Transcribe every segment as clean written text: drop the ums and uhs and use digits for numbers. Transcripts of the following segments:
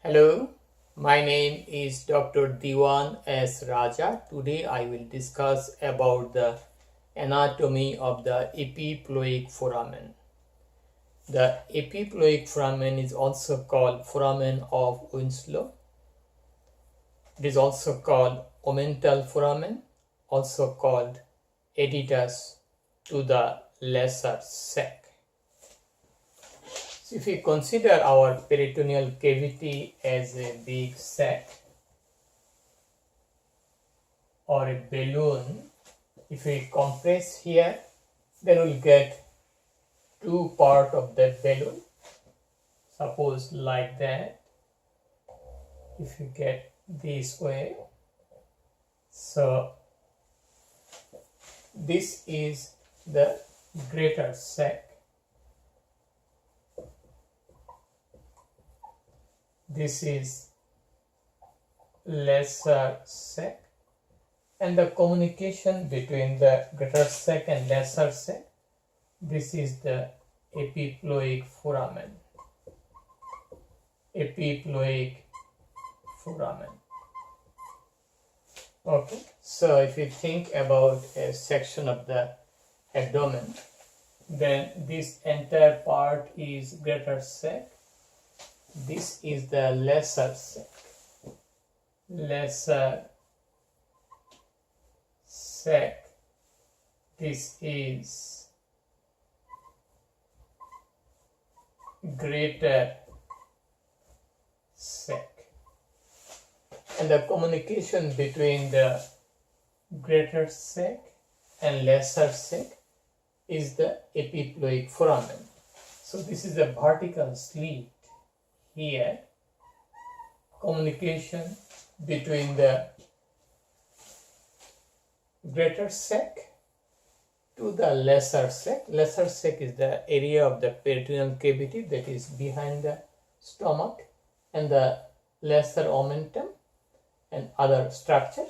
Hello, my name is Dr. Diwan S. Raja. Today I will discuss about the anatomy of the epiploic foramen. The epiploic foramen is also called foramen of Winslow. It is also called Omental foramen, also called Aditus to the lesser sac. So if we consider our peritoneal cavity as a big sac or a balloon, if we compress here, then we'll get two parts of that balloon. Suppose like that. If you get this way, so this is the greater sac. This is lesser sac, and the communication between the greater sac and lesser sac, this is the epiploic foramen. Epiploic foramen. Okay, so if you think about a section of the abdomen, then this entire part is greater sac. This is the lesser sac. Lesser sac. This is greater sac. And the communication between the greater sac and lesser sac is the epiploic foramen. So this is a vertical slit here, communication between the greater sac to the lesser sac. Lesser sac is the area of the peritoneal cavity that is behind the stomach, and the lesser omentum and other structure,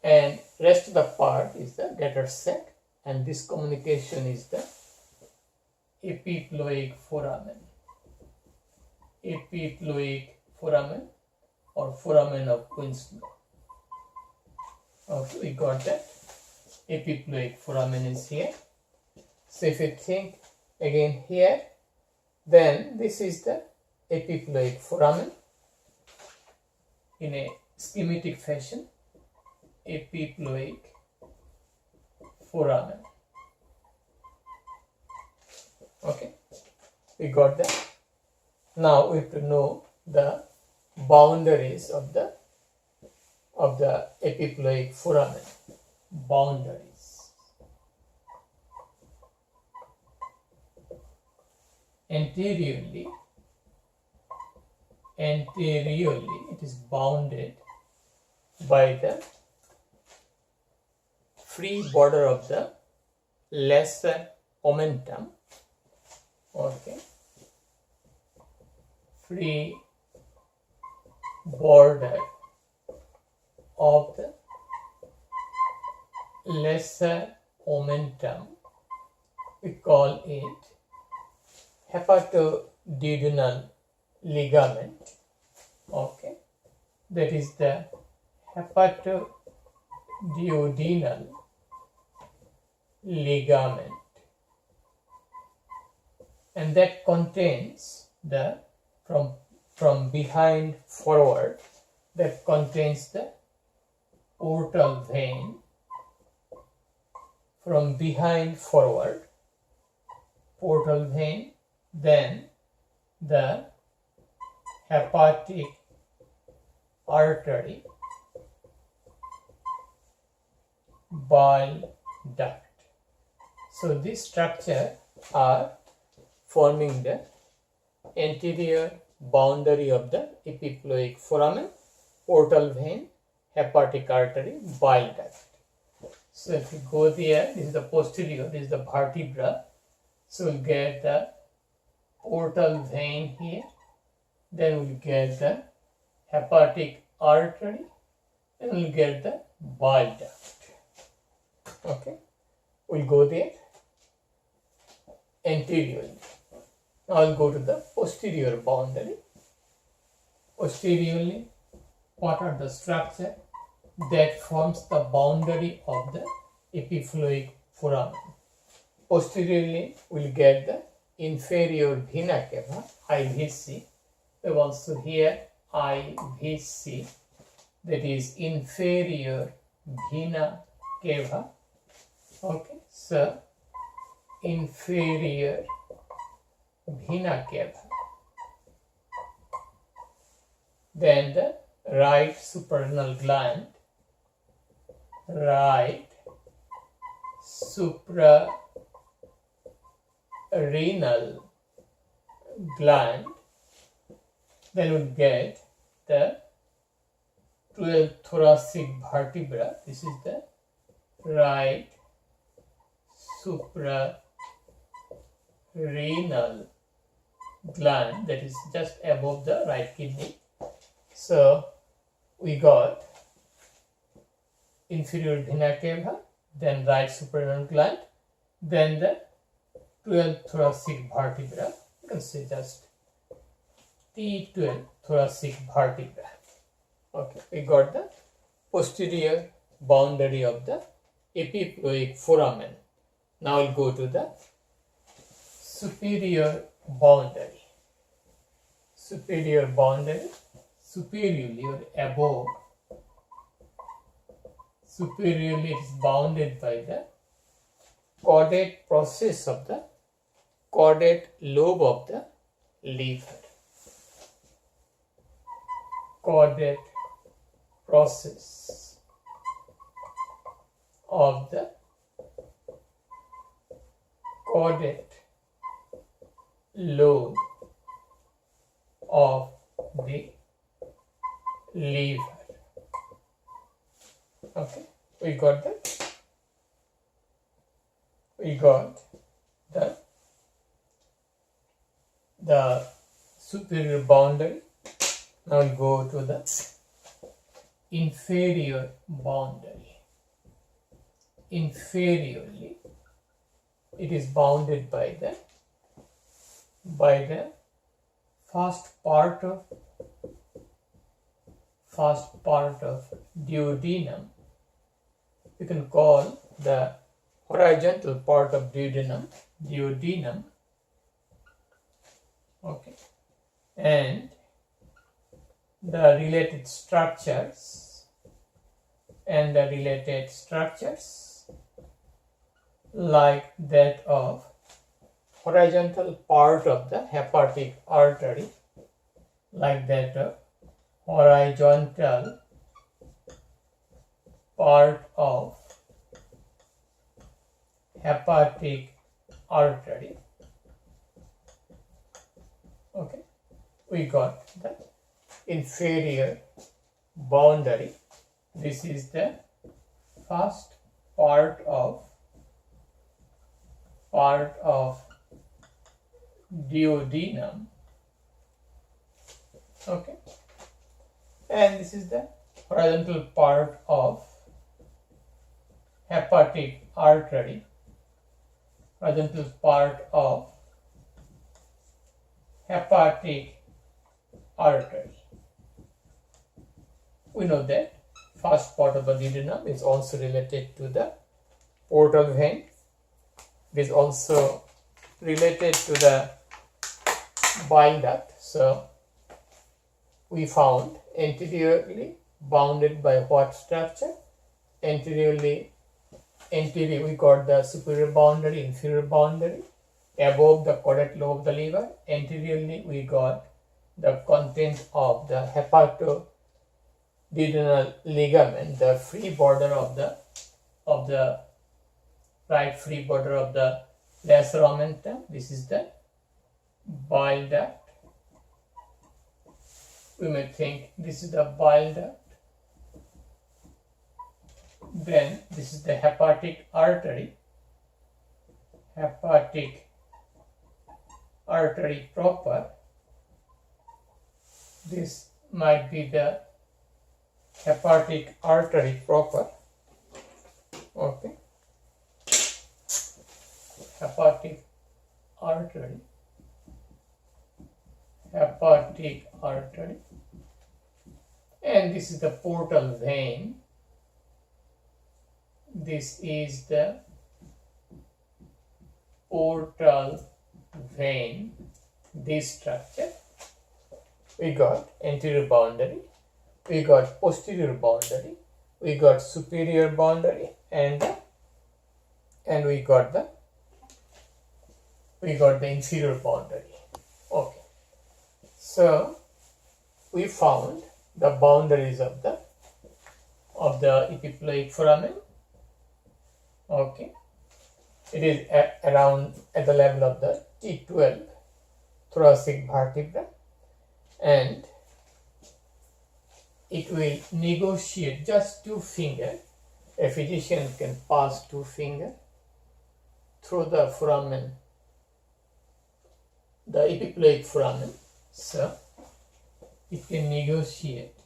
and rest of the part is the greater sac, and this communication is the epiploic foramen. Epiploic foramen or foramen of Winslow. Okay, we got that. Epiploic foramen is here. So if you think again here, then this is the epiploic foramen in a schematic fashion. Epiploic foramen. Okay, we got that. Now we have to know the boundaries of the epiploic foramen. Boundaries. Anteriorly it is bounded by the free border of the lesser omentum. Okay, free border of the lesser omentum. We call it hepatoduodenal ligament. Okay, that is the hepatoduodenal ligament, and that contains the from behind forward, that contains the portal vein. From behind forward, portal vein, then the hepatic artery, bile duct. So this structure are forming the anterior boundary of the epiploic foramen, portal vein, hepatic artery, bile duct. So if you go there, this is the posterior, this is the vertebra. So we'll get the portal vein here, then we'll get the hepatic artery, and we'll get the bile duct. Okay, we'll go there anteriorly. Now I'll go to the posterior boundary. Posteriorly, what are the structure that forms the boundary of the epiploic foramen? Posteriorly, we'll get the inferior vena cava, IVC. We have also here IVC, that is inferior vena cava. Okay, so inferior vena cava. Then the right suprarenal gland, right suprarenal gland. Then we get the 12th thoracic vertebra. This is the right suprarenal gland, that is just above the right kidney. So we got inferior vena cava, then right suprarenal gland, then the 12th thoracic vertebra. You can say just T12 thoracic vertebra. Okay, we got the posterior boundary of the epiploic foramen. Now we'll go to the superior boundary. Superior boundary, superiorly or above, superiorly it is bounded by the caudate process of the caudate lobe of the liver. Caudate process of the caudate lobe of the liver. Okay, we got that. We got the superior boundary. Now we go to the inferior boundary. Inferiorly, it is bounded by the first part of duodenum. You can call the horizontal part of duodenum. Okay, and the related structures like that of horizontal part of the hepatic artery, like that of horizontal part of hepatic artery. Okay, we got the inferior boundary. This is the first part of duodenum. Okay, and this is the horizontal part of hepatic artery. Horizontal part of hepatic artery. We know that first part of the duodenum is also related to the portal vein. It is also related to the bile duct. So we found anteriorly bounded by what structure? Anterior we got the superior boundary, inferior boundary above the caudate lobe of the liver. Anteriorly we got the content of the hepatoduodenal ligament, the free border of the right free border of the lesser omentum. This is the bile duct. We may think this is the bile duct. Then this is the hepatic artery. Hepatic artery proper. This might be the hepatic artery proper. Okay. Hepatic artery. and this is the portal vein. This is the portal vein. This structure, we got anterior boundary, we got posterior boundary, we got superior boundary, and we got the inferior boundary. Okay, so we found the boundaries of the epiploic foramen. Okay, it is around at the level of the T12 thoracic vertebra, and it will negotiate just 2 fingers. A physician can pass 2 fingers through the foramen, the epiploic foramen, so it can negotiate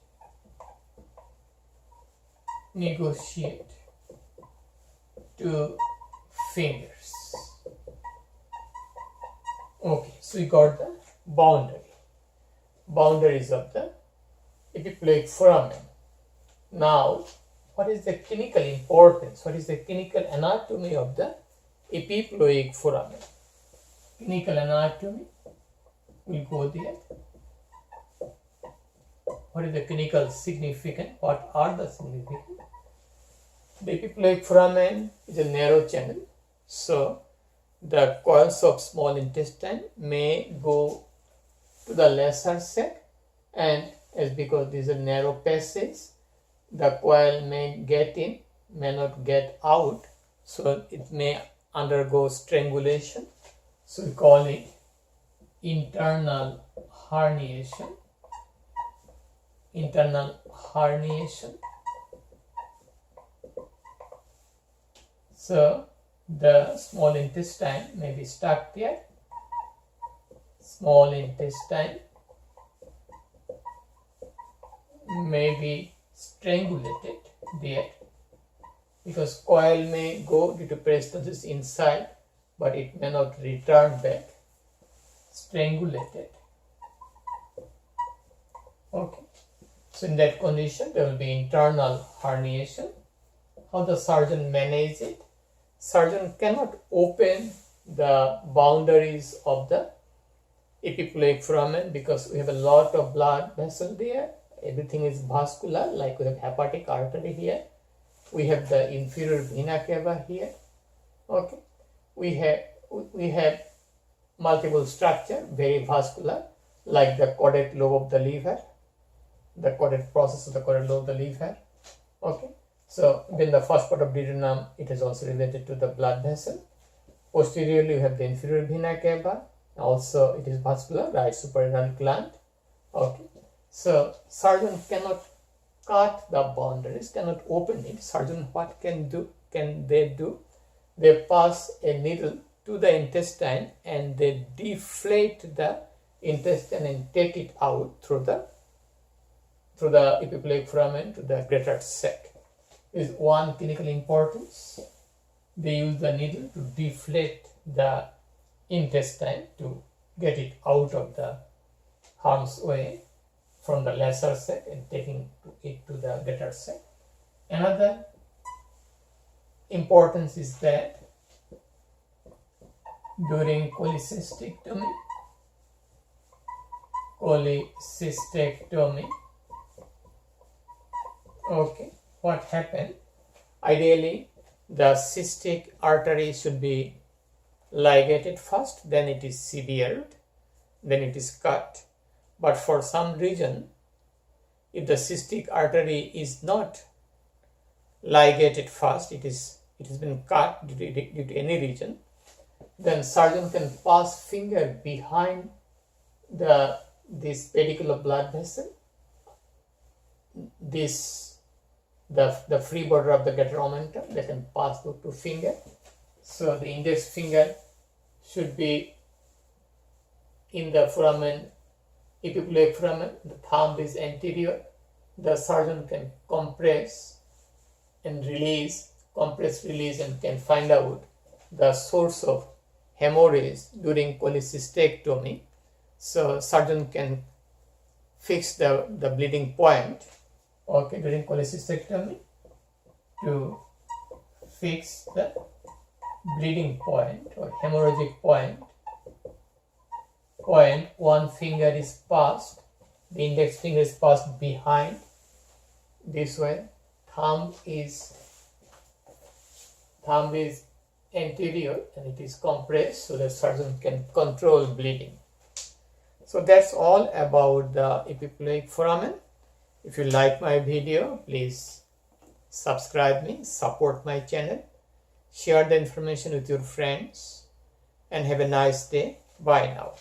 2 fingers. Okay, so we got the boundaries of the epiploic foramen. Now, what is the clinical importance? What is the clinical anatomy of the epiploic foramen? Clinical anatomy, we'll go there. What is the clinical significance? What are the significance? The epiploic foramen is a narrow channel, so the coils of small intestine may go to the lesser sac, and as because this is a narrow passage, the coil may get in, may not get out, so it may undergo strangulation. So we call it internal herniation. Internal herniation. So the small intestine may be stuck there. Small intestine may be strangulated there, because coil may go due to peristalsis inside, but it may not return back. Strangulated. Okay. So in that condition, there will be internal herniation. How the surgeon manage it? Surgeon cannot open the boundaries of the epiploic foramen because we have a lot of blood vessel there. Everything is vascular, like we have hepatic artery here. We have the inferior vena cava here. Okay. We have multiple structure, very vascular, like the caudate lobe of the liver, the caudate process of the caudate lobe of the liver. Okay. So then the first part of duodenum, it is also related to the blood vessel. Posteriorly, we have the inferior vena cava. Also, it is vascular, right suprarenal gland. Okay. So surgeon cannot cut the boundaries, cannot open it. Surgeon, what can they do? They pass a needle to the intestine and they deflate the intestine and take it out through the epiploic foramen to the greater sac. Is one clinical importance. They use the needle to deflate the intestine to get it out of the harm's way from the lesser sac and taking it to the greater sac. Another importance is that during cholecystectomy, okay, what happened? Ideally, the cystic artery should be ligated first, then it is severed, then it is cut. But for some reason, if the cystic artery is not ligated first, it has been cut due to any reason, then surgeon can pass finger behind this pedicular blood vessel, the free border of the greater omental. They can pass through 2 fingers. So the index finger should be in the foramen, epiploic foramen. The thumb is anterior. The surgeon can compress and release, and can find out the source of hemorrhage during cholecystectomy. So surgeon can fix the bleeding point okay, during cholecystectomy to fix the bleeding point or hemorrhagic point. One finger is passed, the index finger is passed behind this way, thumb is anterior and it is compressed so the surgeon can control bleeding. So that's all about the epiploic foramen. If you like my video, please subscribe me, support my channel, share the information with your friends, and have a nice day. Bye now.